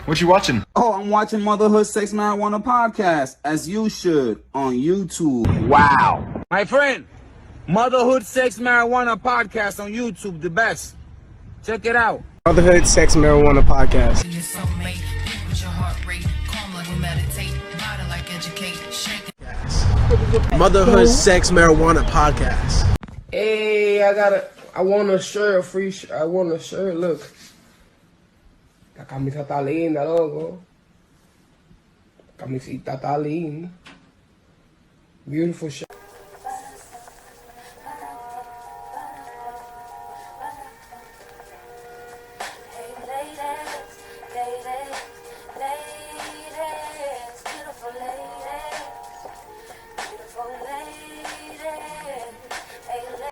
What you watching? Oh, I'm watching Motherhood, Sex, Marijuana podcast, as you should, on YouTube. Wow. My friend, Motherhood, Sex, Marijuana podcast on YouTube, the best. Check it out. Motherhood, Sex, Marijuana podcast. Motherhood, Sex, Marijuana podcast. Hey, I want a shirt, I want a shirt, look. La camisa está linda, loco. La camisita está linda. Beautiful shirt.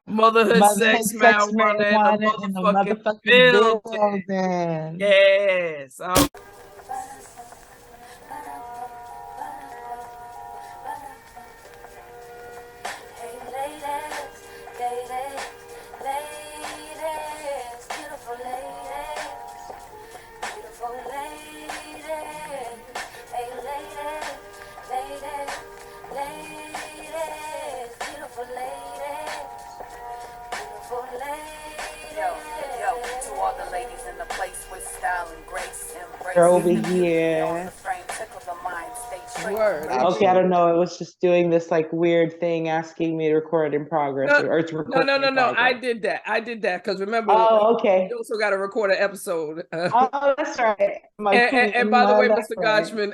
Motherhood, sex, marijuana in the motherfucking building. Yes. They're over here. Word. Okay, I don't know. It was just doing this like weird thing asking me to record in progress or to record. No. I did that because remember. Oh, okay. You also got to record an episode. Oh, that's right. And by the way, Mr. Gotchman,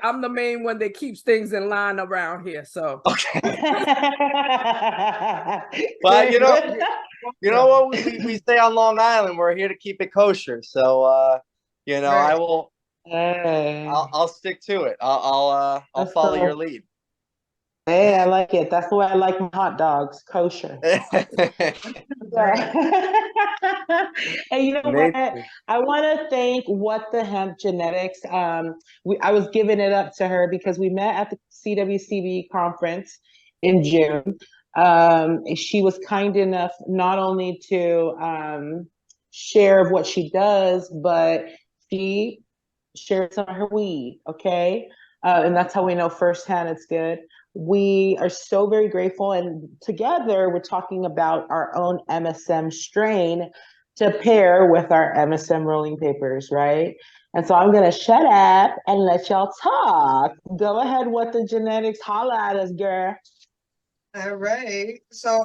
I'm the main one that keeps things in line around here. So okay. Well, you know what we say on Long Island, we're here to keep it kosher. So right. I will. Hey. I'll stick to it. I'll follow your lead. Hey, I like it. That's the way I like my hot dogs, kosher. Hey, you know what? I want to thank What the Hemp Genetics. I was giving it up to her because we met at the CWCB conference in June. She was kind enough not only to share what she does, but she shared some of her weed, okay? And that's how we know firsthand it's good. We are so very grateful, and together we're talking about our own MSM strain to pair with our MSM rolling papers, right? And so I'm gonna shut up and let y'all talk. Go ahead, What the Genetics, holla at us, girl. All right. So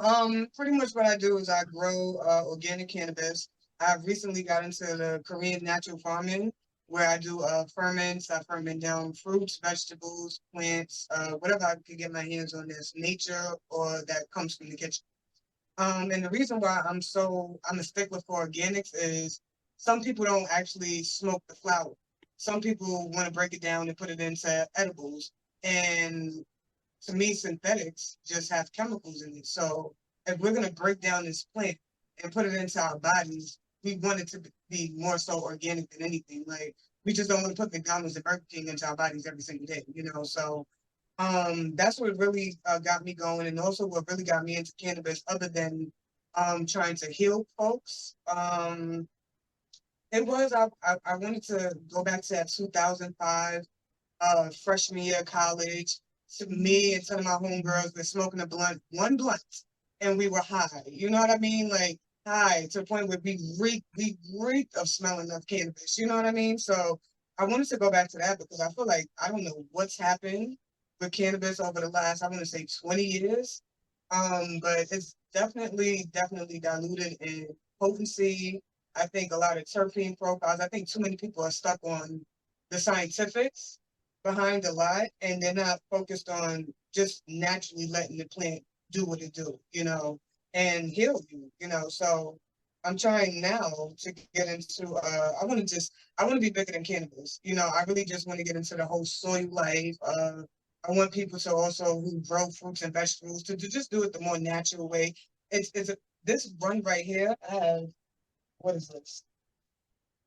pretty much what I do is I grow organic cannabis. I've recently got into the Korean natural farming, where I do ferments. I ferment down fruits, vegetables, plants, whatever I can get my hands on that's nature or that comes from the kitchen. And the reason why I'm a stickler for organics is some people don't actually smoke the flower. Some people want to break it down and put it into edibles. And to me, synthetics just have chemicals in it. So if we're going to break down this plant and put it into our bodies, we want it to be more so organic than anything. Like, we just don't want to put McDonald's and Burger King into our bodies every single day, So that's what really got me going, and also what really got me into cannabis, other than trying to heal folks. It was I wanted to go back to that 2005 freshman year of college. To me and some of my homegirls were smoking one blunt, and we were high. You know what I mean? Like, high to the point where we reeked of smelling of cannabis. You know what I mean? So I wanted to go back to that because I feel like I don't know what's happened with cannabis over the last, I want to say 20 years. But it's definitely diluted in potency. I think a lot of terpene profiles. I think too many people are stuck on the scientifics behind a lot, and they're not focused on just naturally letting the plant do what it do, and heal you, So I'm trying now to get into I want to be bigger than cannabis. I really just want to get into the whole soy life. I want people to also who grow fruits and vegetables to just do it the more natural way. This one right here, I have, what is this?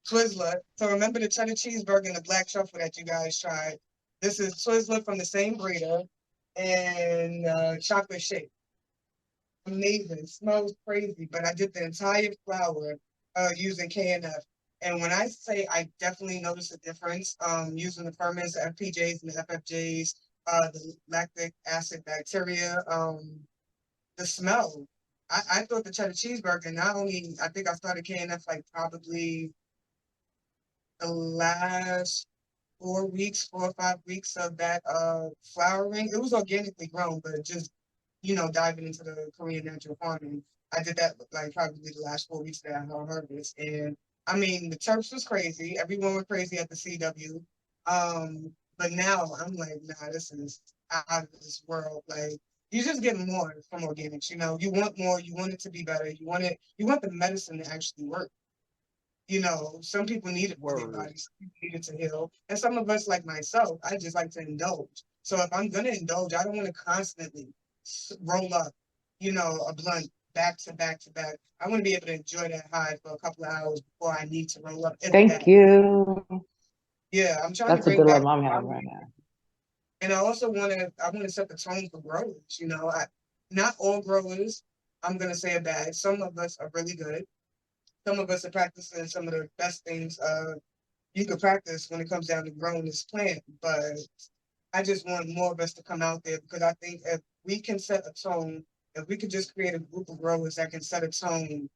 Twizzler. So remember the cheddar cheeseburger and the black truffle that you guys tried? This is Twizzler from the same breeder and chocolate shake. Amazing. It smells crazy, but I did the entire flour using KNF. And when I say I definitely noticed a difference, using the ferments, the FPJs and the FFJs, the lactic acid bacteria, the smell. I thought the cheddar cheeseburger, not only, I think I started KNF like probably the last 4 or 5 weeks of that flowering. It was organically grown, but just, diving into the Korean natural farming. I did that like probably the last 4 weeks that I harvest. And I mean, the Terps was crazy. Everyone was crazy at the CW. But now I'm like, nah, this is out of this world. Like, you just get more from organics, you want more, you want it to be better, you want the medicine to actually work. Some people need it for their bodies, some people need it to heal. And some of us, like myself, I just like to indulge. So if I'm gonna indulge, I don't want to constantly roll up, a blunt back to back to back. I want to be able to enjoy that high for a couple of hours before I need to roll up. Thank you. Yeah, I'm trying That's to a bring back. dilemma I'm having right now. And I also I want to set the tone for growers. Not all growers, I'm gonna say, are bad. Some of us are really good. Some of us are practicing some of the best things you could practice when it comes down to growing this plant. But I just want more of us to come out there, because I think if we can set a tone, if we could just create a group of growers that can set a tone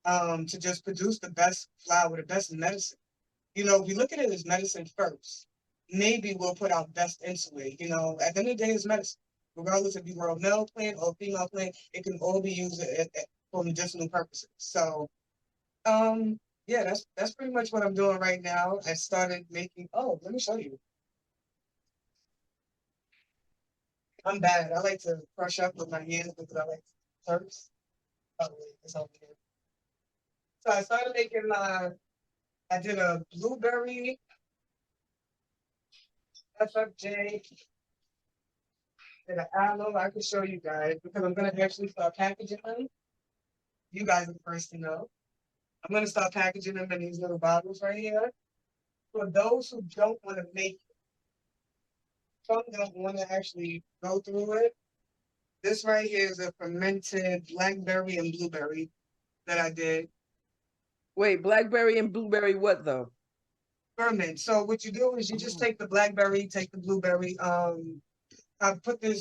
to just produce the best flower, the best medicine. If we look at it as medicine first, maybe we'll put our best into it. At the end of the day, it's medicine. Regardless if you grow a male plant or a female plant, it can all be used for medicinal purposes. So, yeah, that's pretty much what I'm doing right now. I started making. Oh, let me show you. I'm bad. I like to brush up with my hands because I like terps. Oh, wait, it's over here. So I started making I did a blueberry FFJ and an aloe. I can show you guys because I'm gonna actually start packaging them. You guys are the first to know. I'm gonna start packaging them in these little bottles right here. For those who don't want to make it, some don't want to actually go through it. This right here is a fermented blackberry and blueberry that I did. Wait, blackberry and blueberry what though? Ferment. So what you do is you just take the blackberry, take the blueberry. I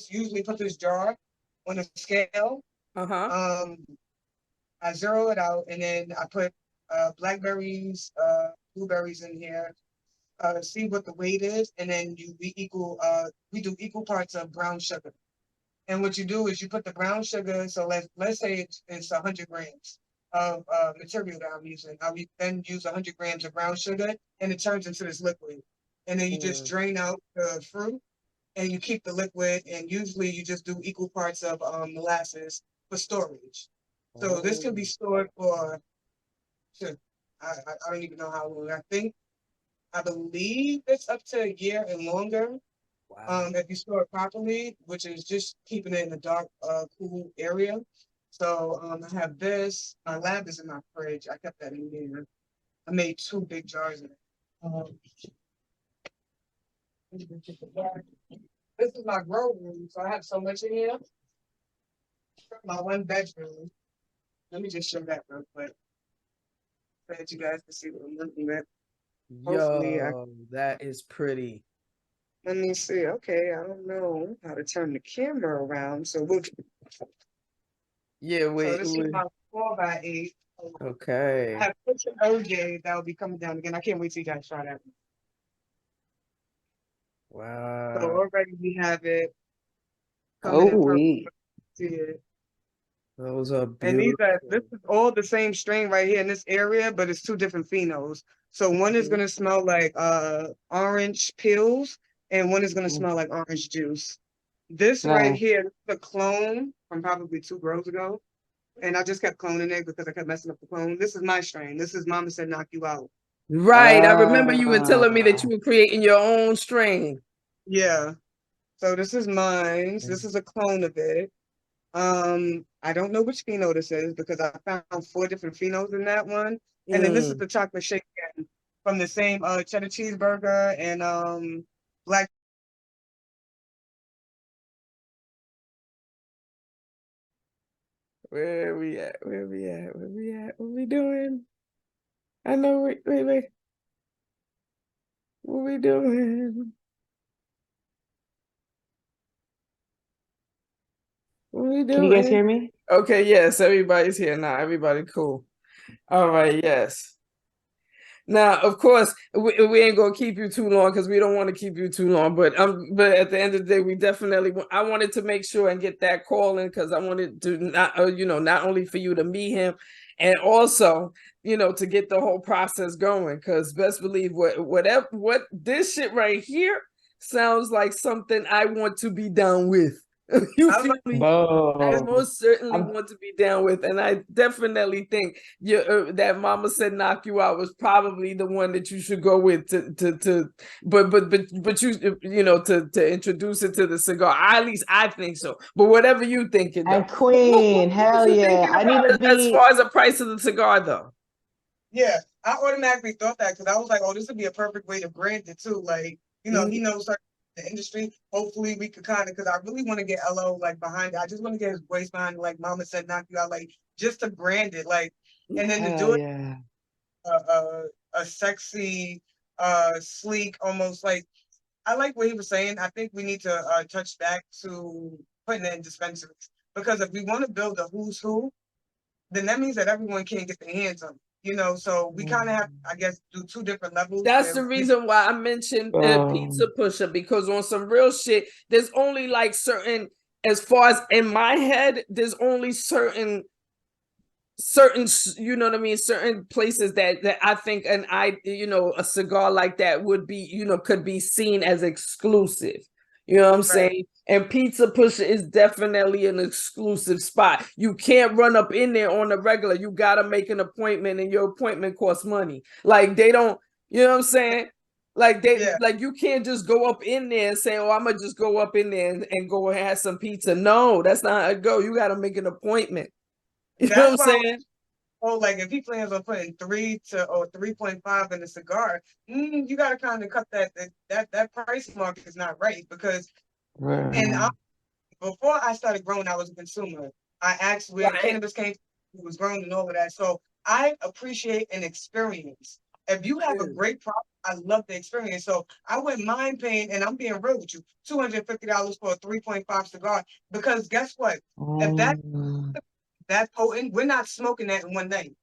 usually put this jar on a scale. Uh-huh. I zero it out, and then I put blackberries, blueberries in here. See what the weight is, and then we do equal parts of brown sugar. And what you do is you put the brown sugar. So let's say it's 100 grams of material that I'm using. I would then use 100 grams of brown sugar, and it turns into this liquid. And then you just drain out the fruit, and you keep the liquid. And usually you just do equal parts of molasses for storage. So this can be stored for, I don't even know how long. I believe it's up to a year and longer. Wow. If you store it properly, which is just keeping it in a dark, cool area. So I have this. My lab is in my fridge. I kept that in here. I made 2 big jars of it. This is my grow room, so I have so much in here. My 1 bedroom. Let me just show that real quick, so that you guys can see what I'm looking at. Hopefully, that is pretty. Let me see. Okay, I don't know how to turn the camera around, so we'll. Yeah, So wait. this is my 4x8. Okay. I have picture OJ that will be coming down again. I can't wait till you guys try that. Wow. So already we have it coming in purple. See it. Those are And beautiful. this is all the same strain right here in this area, but it's 2 different phenols. So one is gonna smell like orange peels, and one is gonna smell like orange juice. This right here, this is a clone from probably 2 grows ago. And I just kept cloning it because I kept messing up the clone. This is my strain. This is Mama Said Knock You Out. Right. I remember you were telling me that you were creating your own strain. Yeah. So this is mine. This is a clone of it. I don't know which pheno this is because I found 4 different phenols in that one. And then this is the chocolate shake from the same cheddar cheeseburger and black. Where are we at? Where are we at? Where are we at? What are we doing? I know. Wait. What we doing? What we doing? Can you guys hear me? Okay, yes, everybody's here now. Everybody cool. All right, yes. Now, of course, we ain't gonna keep you too long because we don't want to keep you too long. But at the end of the day, we definitely I wanted to make sure and get that call in because I wanted to not not only for you to meet him, and also to get the whole process going. Because best believe what this shit right here sounds like something I want to be down with. You feel me? I most certainly want to be down with, and I definitely think that Mama Said Knock You Out was probably the one that you should go with but you to introduce it to the cigar. At least I think so. But whatever you thinking, though. And Queen, hell yeah! I need to be as far as the price of the cigar, though. Yeah, I automatically thought that because I was like, oh, this would be a perfect way to brand it too. Like, he knows the industry. Hopefully we could kind of, because I really want to get LO like behind it. I just want to get his voice behind it, like Mama Said Knock You Out, like just to brand it, like, and then to do it a sexy, sleek, almost like, I like what he was saying. I think we need to touch back to putting it in dispensaries, because if we want to build a who's who, then that means that everyone can't get their hands on it. So we kind of have, I guess, do two different levels. That's the reason why I mentioned Pizza Pusher, because on some real shit, there's only like certain, as far as in my head, there's only certain, you know what I mean, certain places that I think a cigar like that would be, could be seen as exclusive. You know what I'm saying? And Pizza Pusher is definitely an exclusive spot. You can't run up in there on the regular. You got to make an appointment, and your appointment costs money. Like, they don't, you know what I'm saying? Like, like, you can't just go up in there and say, oh, I'm going to just go up in there and go and have some pizza. No, that's not how it go. You got to make an appointment. You know what I'm saying? Oh, like if he plans on putting 3 or 3.5 in the cigar, you got to kind of cut that price mark is not right, because before I started growing, I was a consumer. I asked where cannabis came from, it was grown and all of that. So I appreciate an experience. If you have a great product, I love the experience. So I wouldn't mind paying, and I'm being real with you, $250 for a 3.5 cigar, because guess what? If that potent, we're not smoking that in one night.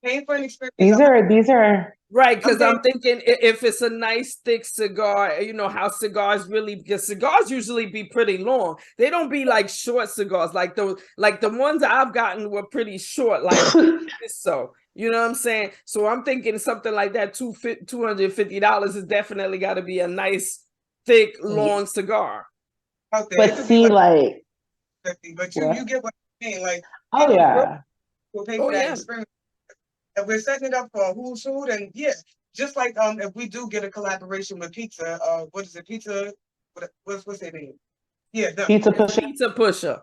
Paying for an experience. These are right, because I'm thinking if it's a nice thick cigar, how cigars because cigars usually be pretty long. They don't be like short cigars, like the ones I've gotten were pretty short, like so. You know what I'm saying? So I'm thinking something like that, $250 is definitely got to be a nice thick long cigar. Out there. But see, like 50, but you get what I'm saying, like, we'll pay for that experience. If we're setting it up for who's who, then just like if we do get a collaboration with Pizza, what is it, Pizza? What's their name? Yeah, Pizza Pusher. Pizza Pusher.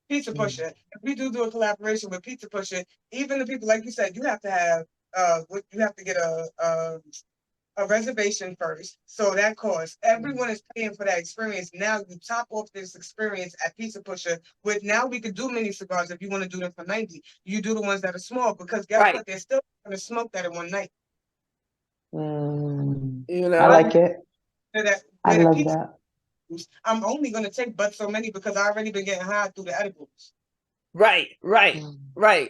Pizza Pusher. If we do a collaboration with Pizza Pusher, even the people, like you said, you have to have you have to get a reservation first, so that costs. Everyone is paying for that experience. Now you top off this experience at Pizza Pusher with, now we could do mini cigars if you want to do them for 90. You do the ones that are small, because guess what? They're still going to smoke that in one night. I like it. I love that. I'm only going to take but so many, because I already been getting high through the edibles. Right,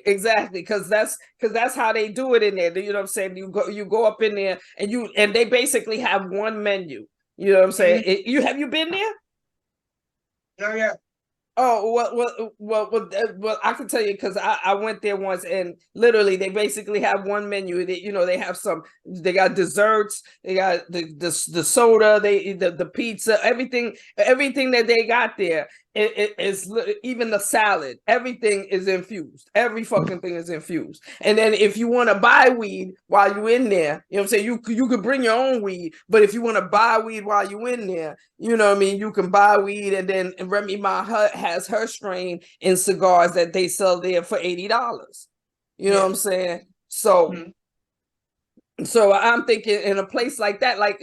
exactly, because that's how they do it in there. You know what I'm saying? You go up in there and they basically have one menu. You know what I'm saying? Have you been there? Oh yeah. Oh, well, I can tell you, because I went there once, and literally they basically have one menu. They have they got desserts, they got the soda, the pizza, everything that they got there. It is, even the salad, everything is infused. Every fucking thing is infused. And then if you want to buy weed while you're in there, you know what I'm saying, you could bring your own weed, but if you want to buy weed while you're in there, you know what I mean, you can buy weed. And then Remy Ma has her strain in cigars that they sell there for $80. You know what I'm saying? So So I'm thinking, in a place like that, like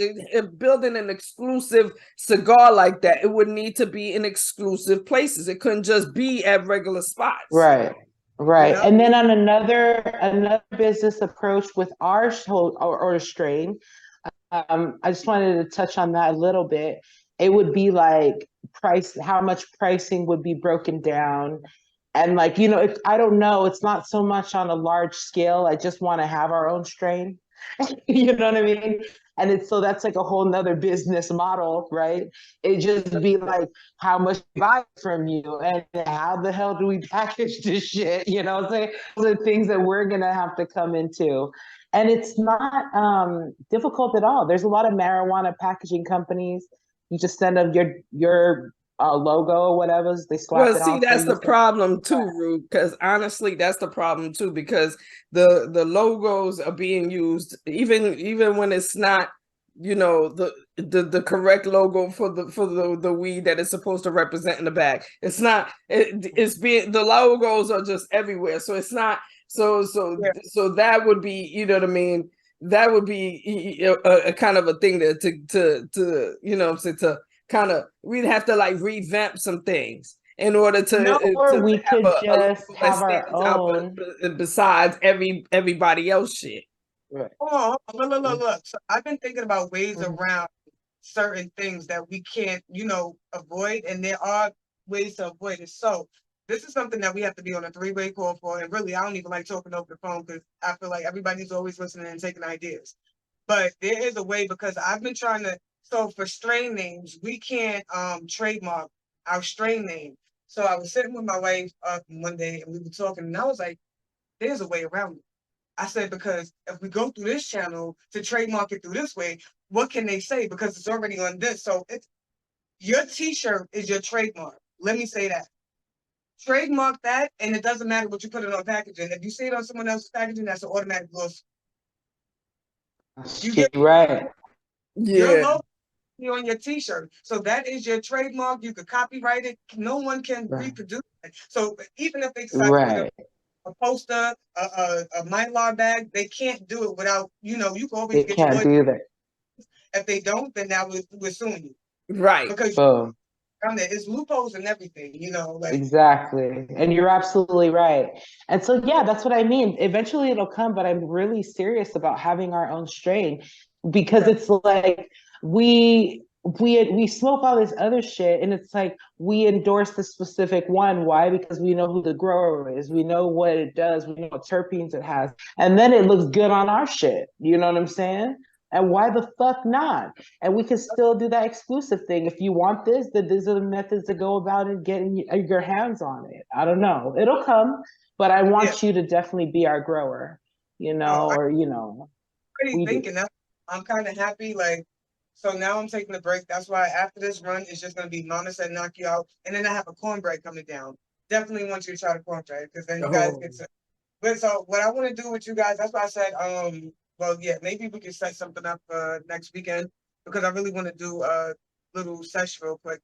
building an exclusive cigar like that, it would need to be in exclusive places. It couldn't just be at regular spots. Right. Right. You know? And then on another business approach with our whole or strain, I just wanted to touch on that a little bit. It would be like how much pricing would be broken down. And like, I don't know, it's not so much on a large scale. I just want to have our own strain. You know what I mean? And so that's like a whole nother business model, right? It just be like, how much we buy from you and how the hell do we package this shit? You know what I'm saying? Those are things that we're gonna have to come into. And it's not difficult at all. There's a lot of marijuana packaging companies. You just send them your logo or whatever. They slap Well, it see, on. that's the problem too, Ruth, because honestly, that's the problem too, because the logos are being used even when it's not, the correct logo for the weed that it's supposed to represent in the bag. It's not, it's being, the logos are just everywhere. So it's not, so that would be, you know what I mean? That would be a kind of a thing to you know what I'm saying, to kind of, we'd have to like revamp some things in order to or we have could just have our own besides everybody else shit. Right. Oh, look. So I've been thinking about ways around certain things that we can't, avoid, and there are ways to avoid it. So this is something that we have to be on a three-way call for. And really, I don't even like talking over the phone because I feel like everybody's always listening and taking ideas. But there is a way, because I've been trying to. So for strain names, we can't trademark our strain name. So I was sitting with my wife one day and we were talking, and I was like, "There's a way around it." I said, because if we go through this channel to trademark it through this way, what can they say? Because it's already on this. So your T-shirt is your trademark. Let me say that. Trademark that, and it doesn't matter what you put it on packaging. If you see it on someone else's packaging, that's an automatic loss. You get right. your logo on your T-shirt. So that is your trademark. You could copyright it. No one can reproduce it. So even if they decide to put a poster, a Mylar bag, they can't do it without, you can always get your lawyer. Do that. If they don't, then now we're suing you. Right. Because it's loopholes and everything, Exactly. And you're absolutely right. And so, yeah, that's what I mean. Eventually it'll come, but I'm really serious about having our own strain because it's like we smoke all this other shit and it's like we endorse the specific one. Why? Because we know who the grower is, we know what it does, we know what terpenes it has, and then it looks good on our shit. You know what I'm saying? And why the fuck not? And we can still do that exclusive thing. If you want this, then these are the methods to go about it, getting your hands on it. I don't know. It'll come, but I want you to definitely be our grower, Pretty thinking that I'm kind of happy. So now I'm taking a break. That's why after this run, it's just going to be Mama Said Knock You Out. And then I have a cornbread coming down. Definitely want you to try the cornbread because then you guys get to. But so what I want to do with you guys, that's why I said, well, yeah, maybe we can set something up next weekend because I really want to do a little session real quick.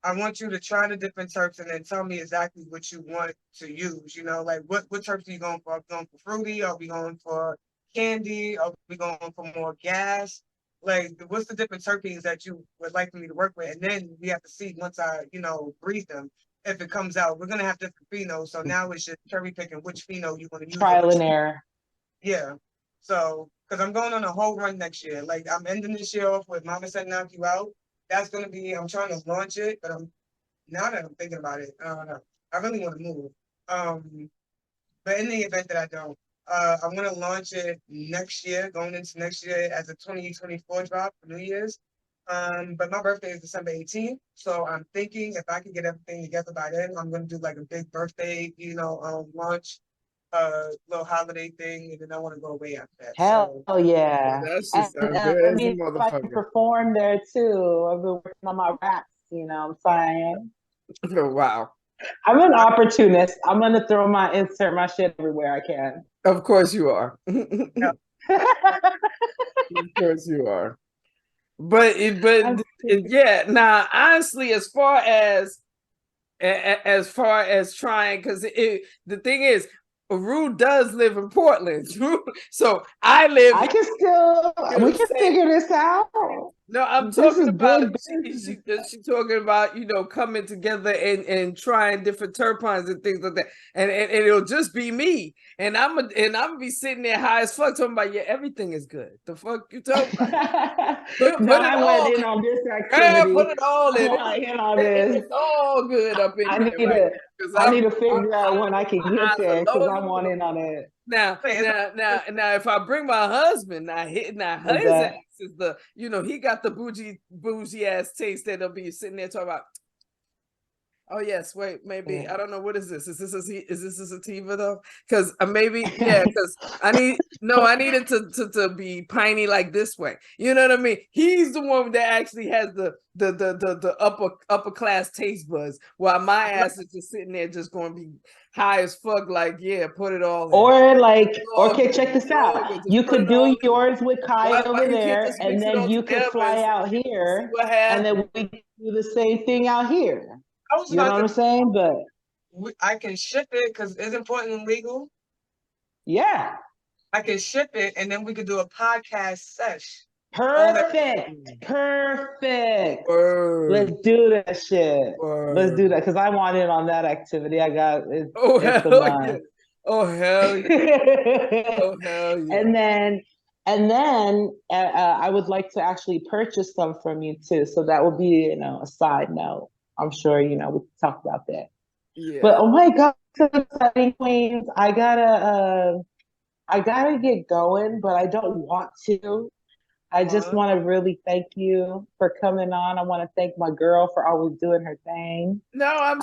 I want you to try the different terps and then tell me exactly what you want to use. Like what terps are you going for? Are we going for fruity? Are we going for candy? Are we going for more gas? Like, what's the different terpenes that you would like for me to work with? And then we have to see once I, breathe them. If it comes out, we're going to have different phenos. So now it's just cherry picking which pheno you want to use. Trial and error. Yeah. So, because I'm going on a whole run next year. Like, I'm ending this year off with Mama Said Knock You Out. That's going to be, I'm trying to launch it, but now that I'm thinking about it, I don't know. I really want to move. But in the event that I don't, I'm going to launch it next year, going into next year as a 2024 drop for New Year's. But my birthday is December 18th. So I'm thinking if I can get everything together by then, I'm going to do like a big birthday, launch. Little holiday thing, and then I want to go away after that. Hell yeah. That's just and, good as a if I can perform there too. I've been working on my raps, what I'm saying? Oh, wow. I'm an opportunist. I'm gonna insert my shit everywhere I can. Of course you are. Yeah. Of course you are. But yeah, now honestly, as far as trying, because the thing is, Rue does live in Portland, so I can still. We can figure this out. No, I'm This talking is about good she talking about, you know, coming together and trying different terpenes and things like that. And it'll just be me. And I'm gonna be sitting there high as fuck talking about, yeah, everything is good. The fuck you talking about? Put No, it I all went in in. on this Yeah, activity. put it all I in. want in on this. It's all good up in I here, need right? to. Because I need to figure out when I can my get eyes there are because low I as a want fuck. in on it. Now, if I bring my husband, now What's his that? ass is the, you know, he got the bougie ass taste that'll be sitting there talking about, oh yes, wait, maybe I don't know, what is this? Is this a sativa though? Because maybe, yeah, because I need it to be piney like this way. You know what I mean? He's the one that actually has the upper class taste buds, while my ass is just sitting there just going to be high as fuck. Like, yeah, put it all in. Or like, okay, good. check this It's all out. good. Just You put could it all do in. yours with Kai Why over you can't there, just and mix it then all you could together fly and out see here, what and happens? then we can do the same thing out here. I was You know about what I'm to, saying? But I can ship it because isn't Portland legal? yeah, I can ship it and then we could do a podcast sesh. All that- perfect. Word. Let's do that shit. Word. Let's do that because I want in on that activity. I got it. Oh, It's a hell must. yeah. Oh, hell yeah. Oh, hell yeah. And then I would like to actually purchase some from you too. So that would be, you know, a side note. I'm sure, you know, we can talk about that. Yeah. But oh my God, so exciting, Queens. I gotta get going, but I don't want to. I just want to really thank you for coming on. I want to thank my girl for always doing her thing. No, I'm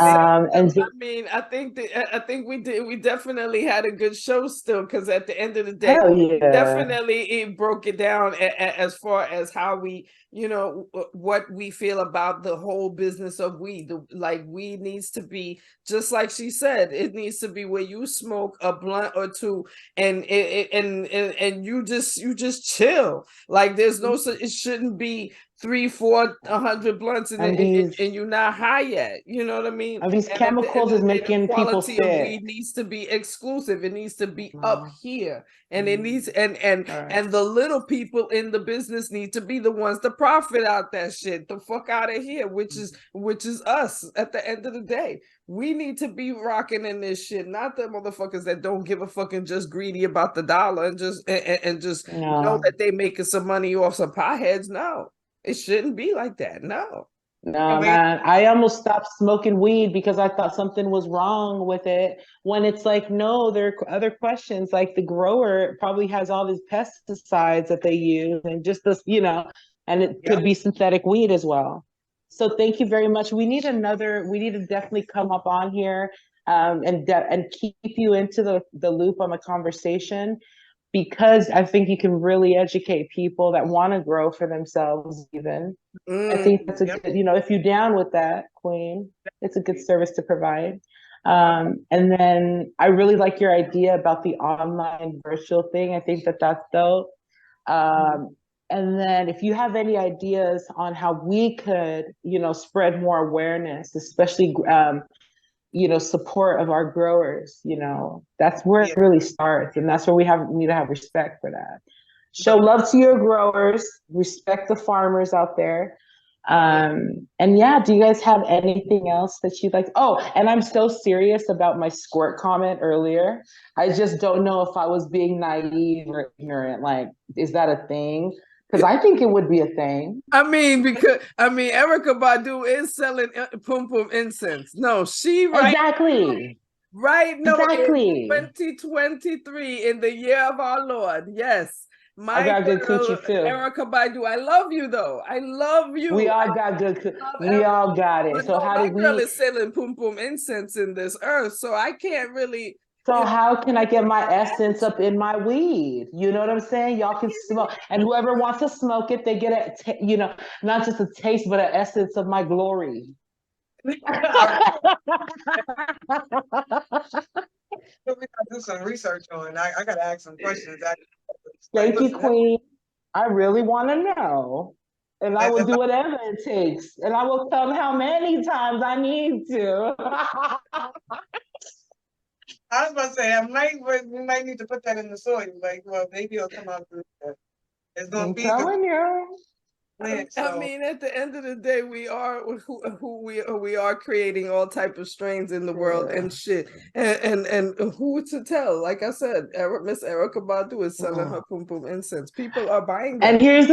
And I mean, I think we definitely had a good show still, because at the end of the day, hell yeah. definitely it broke it down as far as how we, you know, what we feel about the whole business of weed. Like, weed needs to be, just like she said, it needs to be where you smoke a blunt or two and you just chill. Like, there's no, it shouldn't be 300-400 blunts and you're not high yet. You know what I mean? And these chemicals is making people sick. Quality of weed needs to be exclusive. It needs to be up here, and it needs and the little people in the business need to be the ones to profit out that shit. The fuck out of here, which is us. At the end of the day, we need to be rocking in this shit, not the motherfuckers that don't give a fuck and just greedy about the dollar and just know that they making some money off some potheads. No. It shouldn't be like that. No. No, man. I almost stopped smoking weed because I thought something was wrong with it. When it's like, no, there are other questions. Like, the grower probably has all these pesticides that they use, and just this, you know, and it could be synthetic weed as well. So thank you very much. We need to definitely come up on here and keep you into the loop on the conversation, because I think you can really educate people that want to grow for themselves even. I think that's a good, you know, if you're down with that, Queen, it's a good service to provide. And then I really like your idea about the online virtual thing. I think that's dope. And then if you have any ideas on how we could, you know, spread more awareness, especially you know, support of our growers, you know, that's where it really starts. And that's where we need to have respect for that. Show love to your growers, respect the farmers out there. And yeah, do you guys have anything else that you'd like? Oh, and I'm so serious about my squirt comment earlier. I just don't know if I was being naive or ignorant. Like, is that a thing? Because I think it would be a thing. I mean, Erykah Badu is selling pum pum incense. No, she exactly. Right? No, exactly. In 2023, in the year of our Lord. Yes. I got good coochie too. Erykah Badu, I love you though. I love you. We all got good coochie. We all got it. But so no, how do we? Girl is selling pum pum incense in this earth, so I can't really. So how can I get my essence up in my weed? You know what I'm saying? Y'all can smoke, and whoever wants to smoke it, they get you know, not just a taste, but an essence of my glory. We gotta do some research on. I gotta ask some questions. Thank you, Queen. I really want to know, and I will do whatever it takes, and I will come how many times I need to. I was about to say, we might need to put that in the soil. Like, well, maybe it'll come out. It's gonna I'm be telling you. plant. I So mean, at the end of the day, we are who we are, creating all type of strains in the world and shit. And who to tell? Like I said, Miss Erica Badu is selling her pum pum incense. People are buying that. And here's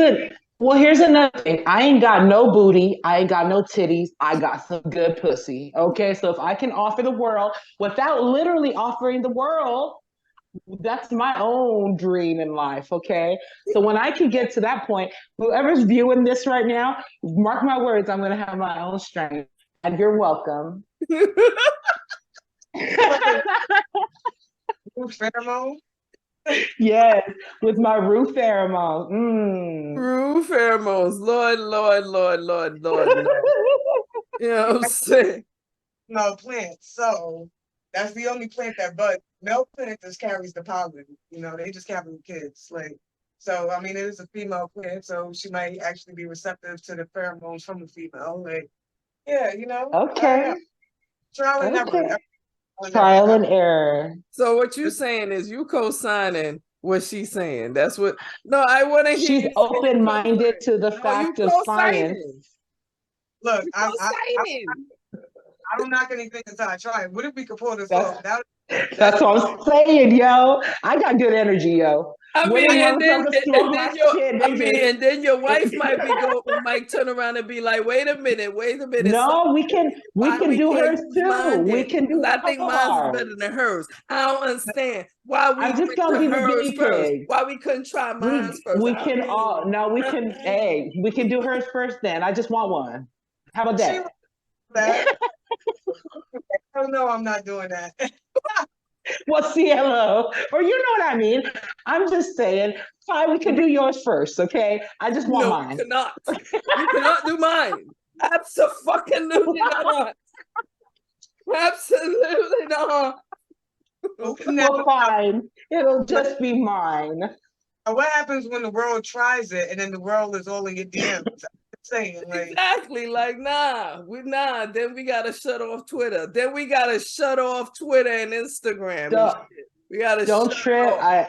another thing. I ain't got no booty. I ain't got no titties. I got some good pussy. Okay, so if I can offer the world without literally offering the world, that's my own dream in life. Okay, so when I can get to that point, whoever's viewing this right now, mark my words, I'm gonna have my own strength, and you're welcome. pheromone. Yes, with my roof pheromone. Roof pheromones, Lord. You know what I'm saying? No plant. So that's the only plant that buds. Male plant just carries the pollen. You know, they just carry the kids. Like, so I mean, it is a female plant, so she might actually be receptive to the pheromones from the female. Like, yeah, you know. Okay. Trial and error. Trial and error. So what you saying is you co-signing what she's saying. That's what. No, I want to hear. She's open-minded to the fact of science. Look, I don't knock anything until I try it. What if we could pull this off? That's what I'm saying, yo. I got good energy, yo. I mean, and then your wife might turn around and be like, wait a minute. No, we can do hers too. We can do. I think mine's better than hers. I don't understand why we. I'm just gonna be the guinea pig. Why we couldn't try mine first? We can all. No, we can. Hey, we can do hers first. Then I just want one. How about that? Oh no, I'm not doing that. Well, CLO, or you know what I mean. I'm just saying, fine, we can do yours first, okay? I just want mine. You cannot. You cannot do mine. Absolutely not. Absolutely not. Well, fine. It'll just be mine. What happens when the world tries it and then the world is all in your DMs? Saying like, exactly, like then we gotta shut off Twitter, then we gotta shut off Twitter and Instagram. We gotta don't trip. I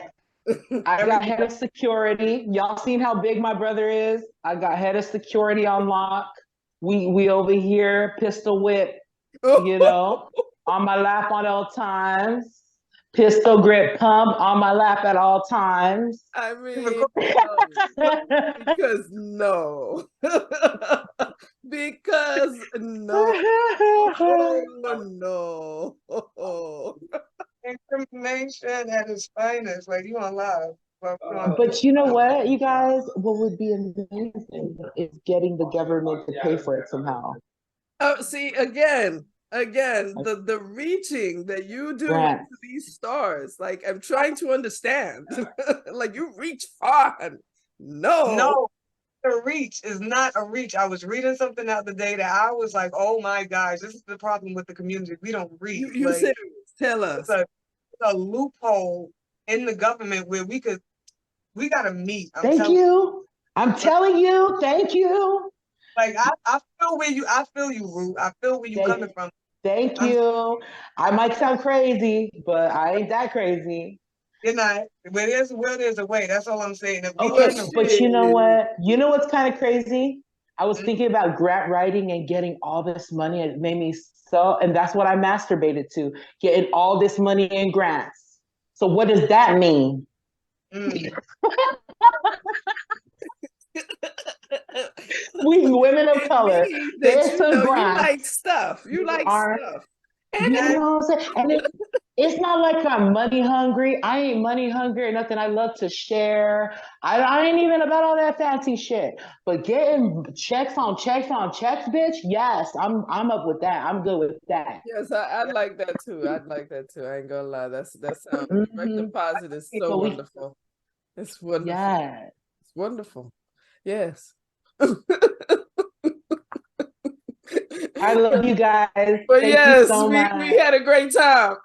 got head of security. Y'all seen how big my brother is? I got head of security on lock. We over here pistol whip, you know, on my lap at all times. Pistol grip pump on my lap at all times. I mean, because no. Because no. Information at its finest. Like, you on live. But you know what, you guys? What would be amazing is getting the government to pay for it somehow. Oh, see, again, the reaching that you do to these stars, like I'm trying to understand. Like you reach far. No, the reach is not a reach. I was reading something the other day that I was like, oh my gosh, this is the problem with the community. We don't reach. You like, serious? Tell us. It's a loophole in the government where we gotta meet. Thank you. I'm telling you, thank you. Like I feel you, Rue. I feel where you coming from. Thank you. I might sound crazy, but I ain't that crazy. You're not. Where there's a will, there's a way. That's all I'm saying. Okay, but you know what? You know what's kind of crazy? I was thinking about grant writing and getting all this money. And it made me and that's what I masturbated to, getting all this money in grants. So what does that mean? We women of color. There's some grants. You like stuff. You like stuff. You know what I'm saying? And it's not like I'm money hungry. I ain't money hungry or nothing. I love to share. I ain't even about all that fancy shit. But getting checks on checks, bitch. Yes, I'm up with that. I'm good with that. Yes, I like that too. I'd like that too. I ain't gonna lie. That sounds direct deposit is so wonderful. It's wonderful. Yeah. It's wonderful. Yes. I love you guys. But Thank yes, you so we had a great time.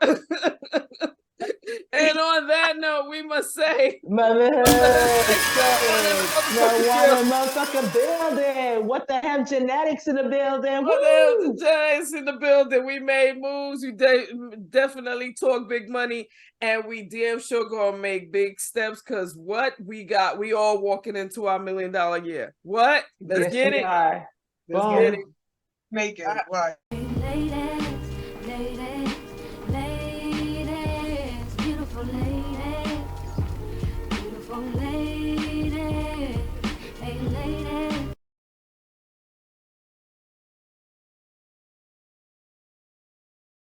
And on that note, we must say Motherhood. Marijuana motherfucking building. What the hell? Genetics in the building. What the Woo! Genetics in the building. We made moves. We definitely talk big money, and we damn sure gonna make big steps. Cause what we got, we all walking into our $1 million year. What? Let's Yes, get we it. are. Let's Boom. get it. Make it. Right.